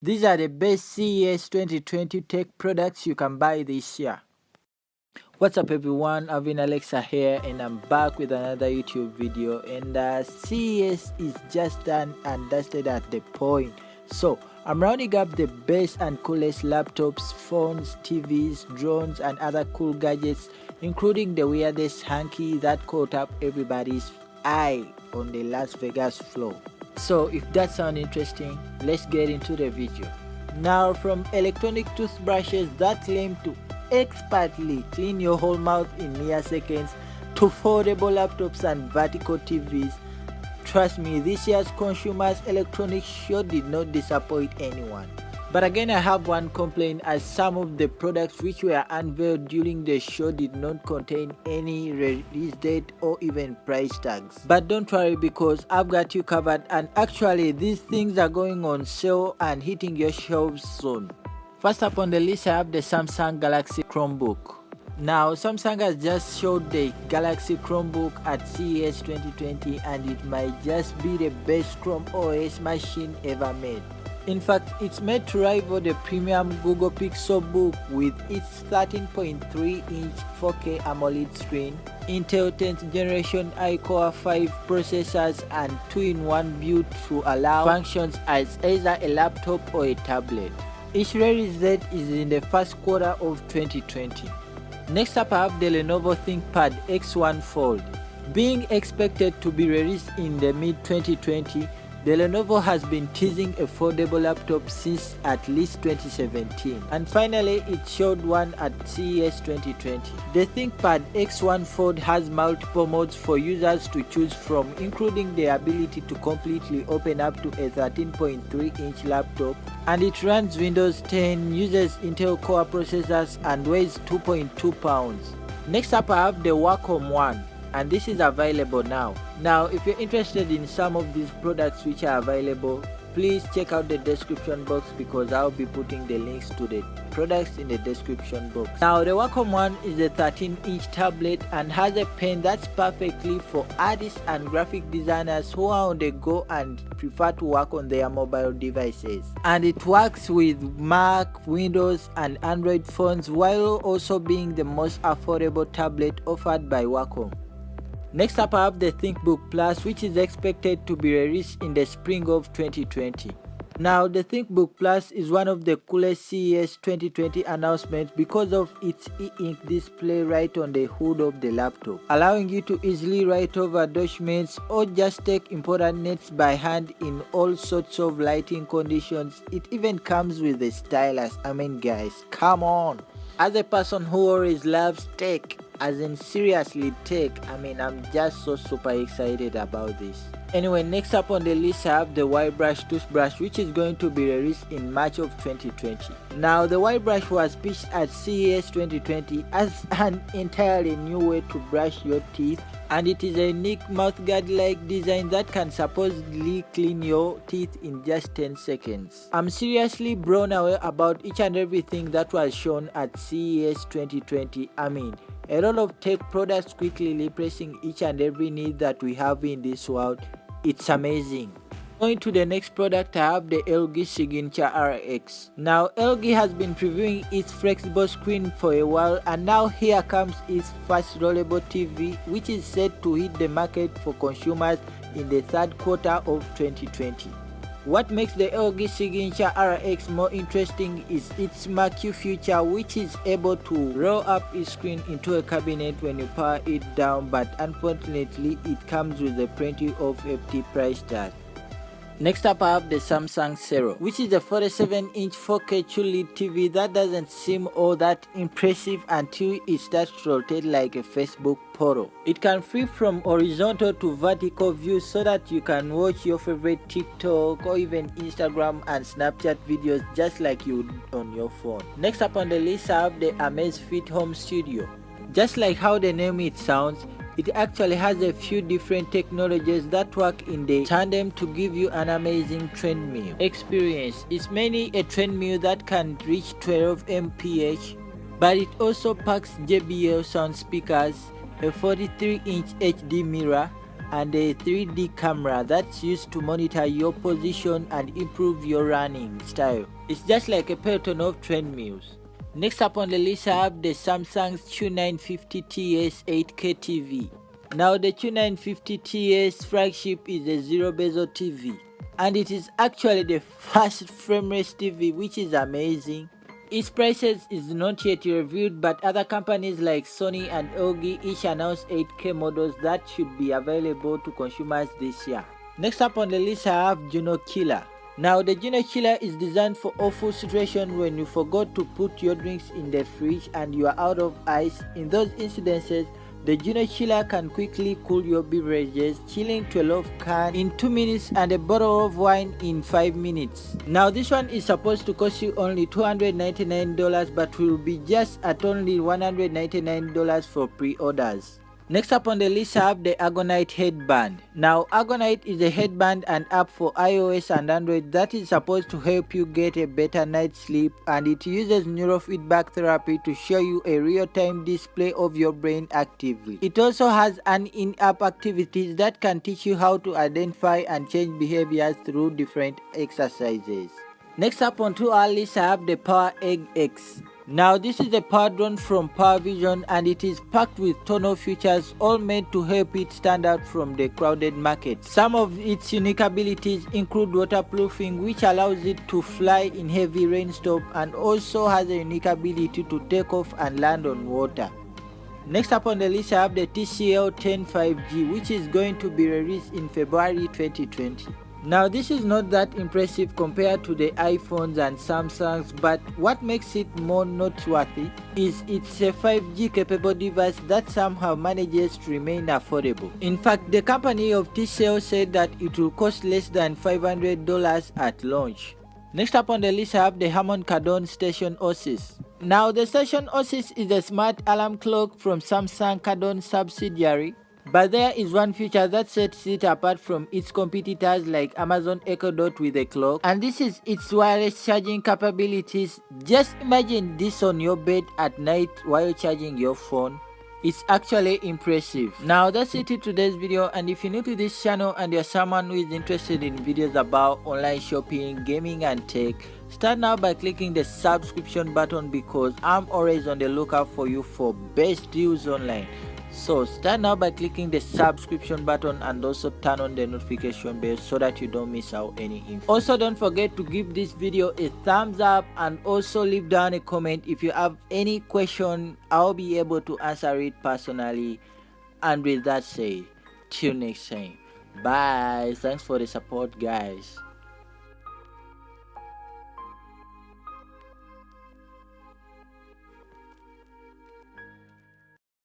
These are the best CES 2020 tech products you can buy this year. What's up everyone, Alvin Alexa here and I'm back with another YouTube video, and CES is just done and dusted at the point. So I'm rounding up the best and coolest laptops, phones, TVs, drones and other cool gadgets, including the weirdest hanky that caught up everybody's eye on the Las Vegas floor. So if that sounds interesting, let's get into the video. Now, from electronic toothbrushes that claim to expertly clean your whole mouth in mere seconds, to foldable laptops and vertical TVs, trust me, this year's consumers electronics show did not disappoint anyone. But again, I have one complaint, as some of the products which were unveiled during the show did not contain any release date or even price tags. But don't worry, because I've got you covered, and actually these things are going on sale and hitting your shelves soon. First up on the list, I have the Samsung Galaxy Chromebook. Now, Samsung has just showed the Galaxy Chromebook at CES 2020 and it might just be the best Chrome OS machine ever made. In fact, it's made to rival the premium Google Pixel Book with its 13.3-inch 4K AMOLED screen, Intel 10th generation iCore 5 processors and 2-in-1 build to allow functions as either a laptop or a tablet. Its release date is in the first quarter of 2020. Next up, I have the Lenovo ThinkPad X1 Fold. Being expected to be released in the mid-2020, the Lenovo has been teasing a foldable laptop since at least 2017, and finally it showed one at CES 2020. The ThinkPad X1 Fold has multiple modes for users to choose from, including the ability to completely open up to a 13.3-inch laptop, and it runs Windows 10, uses Intel Core processors and weighs 2.2 pounds. Next up, I have the Wacom One, and this is available now. Now, if you're interested in some of these products which are available, please check out the description box, because I'll be putting the links to the products in the description box. Now, the Wacom One is a 13-inch tablet and has a pen that's perfectly for artists and graphic designers who are on the go and prefer to work on their mobile devices. And it works with Mac, Windows and Android phones, while also being the most affordable tablet offered by Wacom. Next up, I have the ThinkBook Class, which is expected to be released in the spring of 2020. Now, the ThinkBook Class is one of the coolest CES 2020 announcements because of its e-ink display right on the hood of the laptop, allowing you to easily write over documents or just take important notes by hand in all sorts of lighting conditions. It even comes with a stylus. I mean, guys, come on! As a person who always loves tech, as in seriously tech, I'm just so super excited about this. Anyway, next up on the list, I have the Y-Brush toothbrush, which is going to be released in March of 2020. Now, the Y-Brush was pitched at CES 2020 as an entirely new way to brush your teeth, and it is a unique mouthguard-like design that can supposedly clean your teeth in just 10 seconds. I'm seriously blown away about each and everything that was shown at CES 2020. A lot of tech products quickly replacing each and every need that we have in this world. It's amazing. Going to the next product, I have the LG Signature RX. Now, LG has been previewing its flexible screen for a while, and now here comes its first rollable TV, which is set to hit the market for consumers in the third quarter of 2020. What makes the LG Signature RX more interesting is its Marquee feature, which is able to roll up its screen into a cabinet when you power it down, but unfortunately it comes with a plenty of hefty price tag. Next up, I have the Samsung Zero, which is a 47-inch 4K QLED TV that doesn't seem all that impressive until it starts to rotate like a Facebook photo. It can flip from horizontal to vertical view so that you can watch your favorite TikTok or even Instagram and Snapchat videos just like you would on your phone. Next up on the list, I have the Amazfit Home Studio. Just like how the name it sounds, it actually has a few different technologies that work in the tandem to give you an amazing treadmill experience. It's mainly a treadmill that can reach 12 mph, but it also packs JBL sound speakers, a 43-inch HD mirror, and a 3D camera that's used to monitor your position and improve your running style. It's just like a peloton of treadmills. Next up on the list I have the Samsung's Q950TS 8K TV. Now the Q950TS flagship is a zero bezel TV, and it is actually the first frameless TV, which is amazing. Its prices is not yet revealed, but other companies like Sony and LG each announced 8K models that should be available to consumers this year. Next up on the list I have Juno Killer. Now the Juno Killer is designed for awful situations when you forgot to put your drinks in the fridge and you are out of ice. In those incidences, the Juno Chiller can quickly cool your beverages, chilling 12 cans in 2 minutes and a bottle of wine in 5 minutes. Now this one is supposed to cost you only $299, but will be just at only $199 for pre-orders. Next up on the list I have the Argonite headband. Now Argonite is a headband and app for iOS and Android that is supposed to help you get a better night's sleep, and it uses neurofeedback therapy to show you a real-time display of your brain actively. It also has an in-app activities that can teach you how to identify and change behaviors through different exercises. Next up onto our list I have the Power Egg X. Now this is a power drone from Pavillon, and it is packed with tonal features all made to help it stand out from the crowded market. Some of its unique abilities include waterproofing, which allows it to fly in heavy rainstorm, and also has a unique ability to take off and land on water. Next up on the list I have the TCL 10 5G, which is going to be released in February 2020. Now this is not that impressive compared to the iPhones and Samsungs, but what makes it more noteworthy is it's a 5G capable device that somehow manages to remain affordable. In fact, the company of TCL said that it will cost less than $500 at launch. Next up on the list I have the Harman Kardon Station Oasis. Now the Station Oasis is a smart alarm clock from Samsung Kardon subsidiary, but there is one feature that sets it apart from its competitors like Amazon Echo Dot with a clock, and this is its wireless charging capabilities. Just imagine this on your bed at night while charging your phone. It's actually impressive. Now that's it in today's video, and if you're new to this channel and you're someone who is interested in videos about online shopping, gaming and tech, start now by clicking the subscription button, because I'm always on the lookout for you for best deals online. So start now by clicking the subscription button and also turn on the notification bell so that you don't miss out any info. Also don't forget to give this video a thumbs up and also leave down a comment if you have any question. I'll be able to answer it personally. And with that said, till next time, bye. Thanks for the support guys.